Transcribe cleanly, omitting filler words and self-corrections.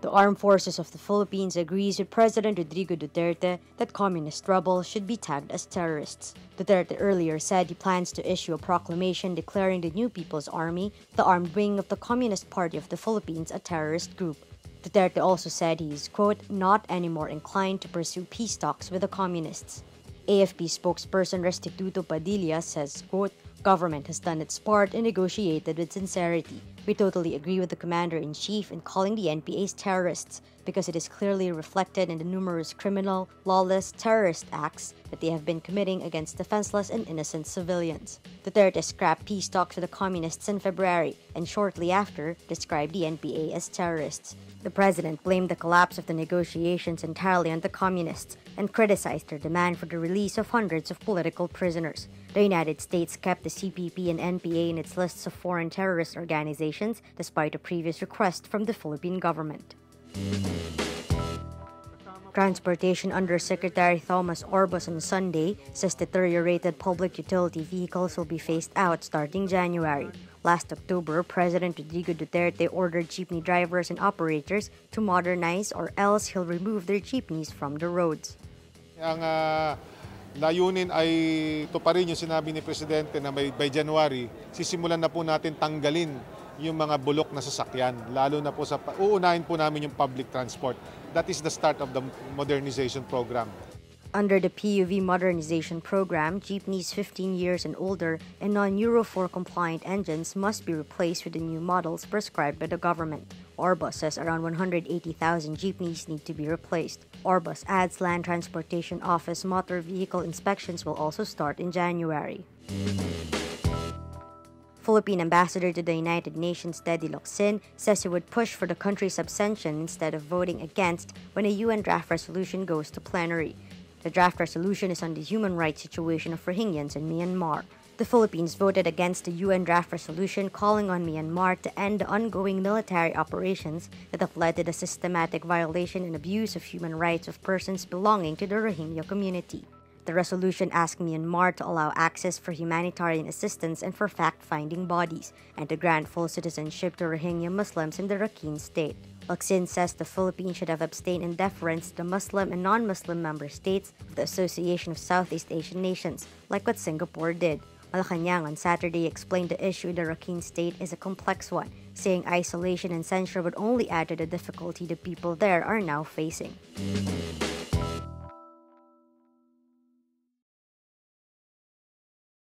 The Armed Forces of the Philippines agrees with President Rodrigo Duterte that communist rebels should be tagged as terrorists. Duterte earlier said he plans to issue a proclamation declaring the New People's Army, the armed wing of the Communist Party of the Philippines, a terrorist group. Duterte also said he is, quote, not anymore inclined to pursue peace talks with the communists. AFP spokesperson Restituto Padilla says, quote, government has done its part and negotiated with sincerity. We totally agree with the Commander-in-Chief in calling the NPAs terrorists because it is clearly reflected in the numerous criminal, lawless, terrorist acts that they have been committing against defenseless and innocent civilians. Duterte scrapped peace talks with the communists in February and shortly after described the NPA as terrorists. The president blamed the collapse of the negotiations entirely on the communists and criticized their demand for the release of hundreds of political prisoners. The United States kept the CPP and NPA in its lists of foreign terrorist organizations despite a previous request from the Philippine government. Transportation Undersecretary Thomas Orbos on Sunday says deteriorated public utility vehicles will be phased out starting January. Last October, President Rodrigo Duterte ordered jeepney drivers and operators to modernize or else he'll remove their jeepneys from the roads. Ang layunin ay tuparin yung sinabi ni Presidente na by January, sisimulan na po natin tanggalin yung mga bulok na sasakyan, lalo na po sa uunahin po namin yung public transport. That is the start of the modernization program. Under the PUV modernization program, jeepneys 15 years and older and non-Euro 4 compliant engines must be replaced with the new models prescribed by the government. Orbos says around 180,000 jeepneys need to be replaced. Orbos adds Land Transportation Office motor vehicle inspections will also start in January. Philippine Ambassador to the United Nations Locsin says he would push for the country's abstention instead of voting against when a UN draft resolution goes to plenary. The draft resolution is on the human rights situation of Rohingyans in Myanmar. The Philippines voted against the UN draft resolution calling on Myanmar to end the ongoing military operations that have led to the systematic violation and abuse of human rights of persons belonging to the Rohingya community. The resolution asked Myanmar to allow access for humanitarian assistance and for fact-finding bodies, and to grant full citizenship to Rohingya Muslims in the Rakhine state. Locsin says the Philippines should have abstained in deference to the Muslim and non-Muslim member states of the Association of Southeast Asian Nations, like what Singapore did. Malacanang on Saturday explained the issue in the Rakhine state is a complex one, saying isolation and censure would only add to the difficulty the people there are now facing.